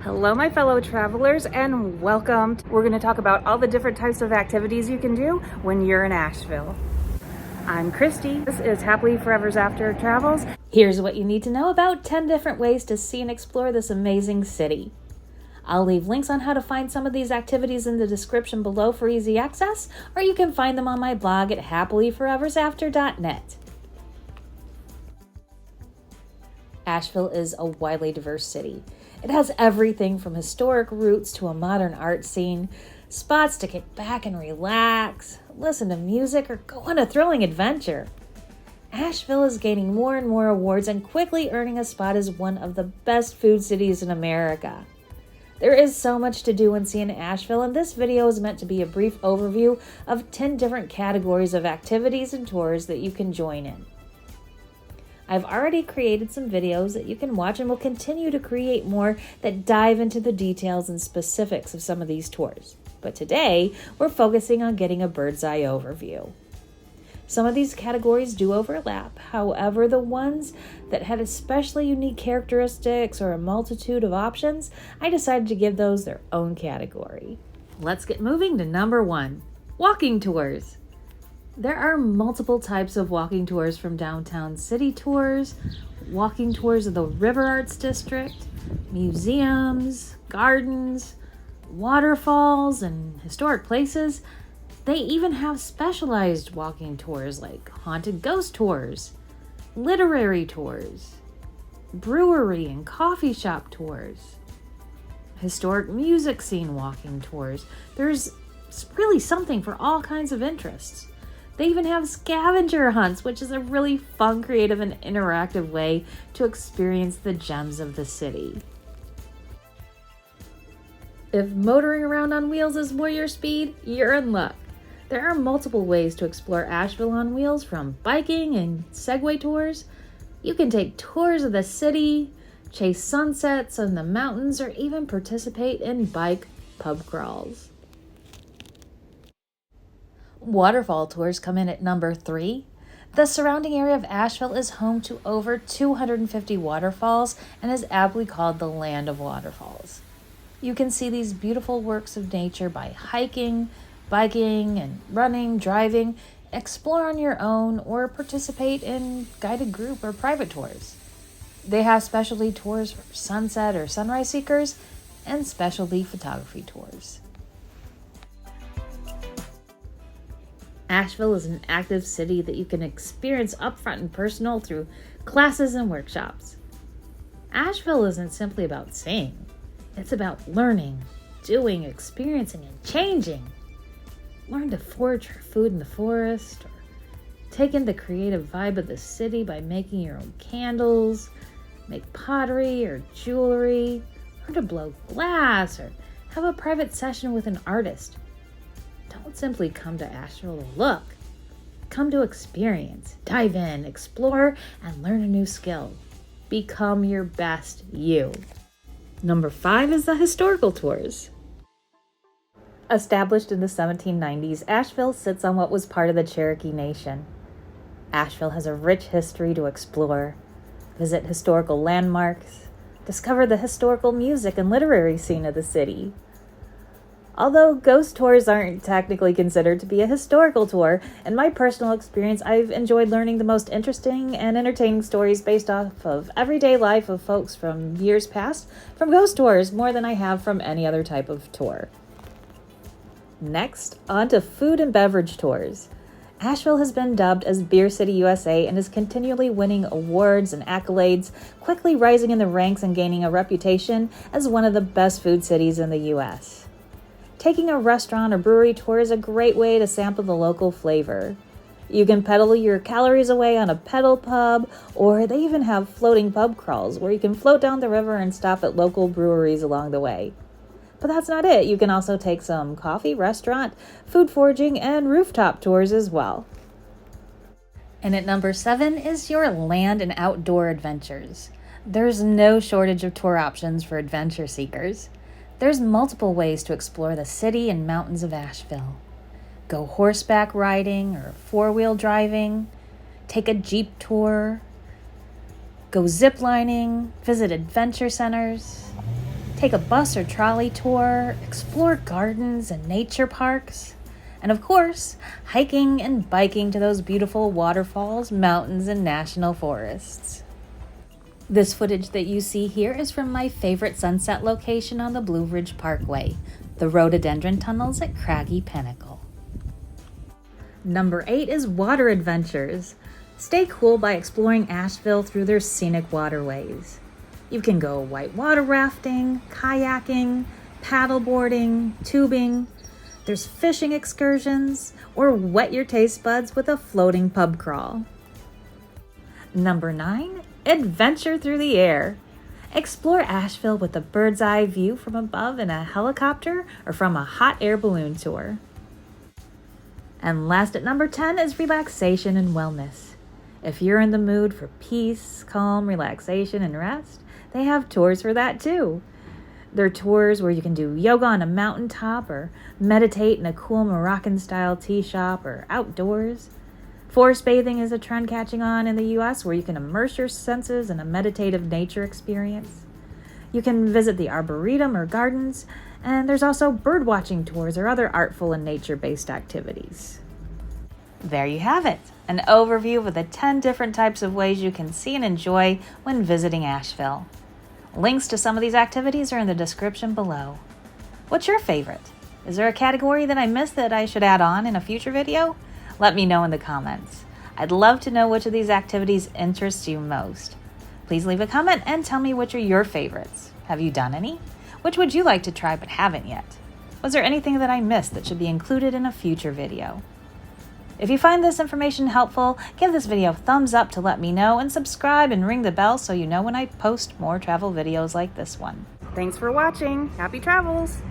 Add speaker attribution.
Speaker 1: Hello, my fellow travelers, and welcome. We're going to talk about all the different types of activities you can do when you're in Asheville. I'm Christy. This is Happily Forever's After Travels. Here's what you need to know about 10 different ways to see and explore this amazing city. I'll leave links on how to find some of these activities in the description below for easy access, or you can find them on my blog at happilyforeversafter.net. Asheville is a widely diverse city. It has everything from historic roots to a modern art scene, spots to kick back and relax, listen to music, or go on a thrilling adventure. Asheville is gaining more and more awards and quickly earning a spot as one of the best food cities in America. There is so much to do and see in Asheville, and this video is meant to be a brief overview of 10 different categories of activities and tours that you can join in. I've already created some videos that you can watch and will continue to create more that dive into the details and specifics of some of these tours. But today, we're focusing on getting a bird's eye overview. Some of these categories do overlap. However, the ones that had especially unique characteristics or a multitude of options, I decided to give those their own category. Let's get moving to number 1, walking tours. There are multiple types of walking tours, from downtown city tours, walking tours of the River Arts District, museums, gardens, waterfalls, and historic places. They even have specialized walking tours like haunted ghost tours, literary tours, brewery and coffee shop tours, historic music scene walking tours. There's really something for all kinds of interests. They even have scavenger hunts, which is a really fun, creative, and interactive way to experience the gems of the city. If motoring around on wheels is more your speed, you're in luck. There are multiple ways to explore Asheville on wheels, from biking and Segway tours. You can take tours of the city, chase sunsets in the mountains, or even participate in bike pub crawls. Waterfall tours come in at number 3. The surrounding area of Asheville is home to over 250 waterfalls and is aptly called the Land of Waterfalls. You can see these beautiful works of nature by hiking, biking, and running, driving, explore on your own, or participate in guided group or private tours. They have specialty tours for sunset or sunrise seekers and specialty photography tours. Asheville is an active city that you can experience upfront and personal through classes and workshops. Asheville isn't simply about seeing. It's about learning, doing, experiencing, and changing. Learn to forage for food in the forest, or take in the creative vibe of the city by making your own candles, make pottery or jewelry, learn to blow glass, or have a private session with an artist. Don't simply come to Asheville to look. Come to experience, dive in, explore, and learn a new skill. Become your best you. Number 5 is the historical tours. Established in the 1790s, Asheville sits on what was part of the Cherokee Nation. Asheville has a rich history to explore. Visit historical landmarks. Discover the historical music and literary scene of the city. Although ghost tours aren't technically considered to be a historical tour, in my personal experience, I've enjoyed learning the most interesting and entertaining stories based off of everyday life of folks from years past from ghost tours more than I have from any other type of tour. Next, on to food and beverage tours. Asheville has been dubbed as Beer City USA and is continually winning awards and accolades, quickly rising in the ranks and gaining a reputation as one of the best food cities in the U.S. Taking a restaurant or brewery tour is a great way to sample the local flavor. You can pedal your calories away on a pedal pub, or they even have floating pub crawls where you can float down the river and stop at local breweries along the way. But that's not it. You can also take some coffee, restaurant, food foraging, and rooftop tours as well. And at number 7 is your land and outdoor adventures. There's no shortage of tour options for adventure seekers. There's multiple ways to explore the city and mountains of Asheville. Go horseback riding or four-wheel driving, take a Jeep tour, go ziplining, visit adventure centers. take a bus or trolley tour, explore gardens and nature parks, and of course, hiking and biking to those beautiful waterfalls, mountains, and national forests. This footage that you see here is from my favorite sunset location on the Blue Ridge Parkway, the rhododendron tunnels at Craggy Pinnacle. Number 8 is water adventures. Stay cool by exploring Asheville through their scenic waterways. You can go whitewater rafting, kayaking, paddleboarding, tubing. There's fishing excursions, or wet your taste buds with a floating pub crawl. Number 9, adventure through the air. Explore Asheville with a bird's eye view from above in a helicopter or from a hot air balloon tour. And last at number 10 is relaxation and wellness. If you're in the mood for peace, calm, relaxation, and rest, they have tours for that too. They're tours where you can do yoga on a mountaintop or meditate in a cool Moroccan-style tea shop or outdoors. Forest bathing is a trend catching on in the U.S. where you can immerse your senses in a meditative nature experience. You can visit the arboretum or gardens, and there's also bird watching tours or other artful and nature-based activities. There you have it, an overview of the 10 different types of ways you can see and enjoy when visiting Asheville. Links to some of these activities are in the description below. What's your favorite? Is there a category that I missed that I should add on in a future video? Let me know in the comments. I'd love to know which of these activities interests you most. Please leave a comment and tell me which are your favorites. Have you done any? Which would you like to try but haven't yet? Was there anything that I missed that should be included in a future video? If you find this information helpful, give this video a thumbs up to let me know and subscribe and ring the bell so you know when I post more travel videos like this one. Thanks for watching. Happy travels!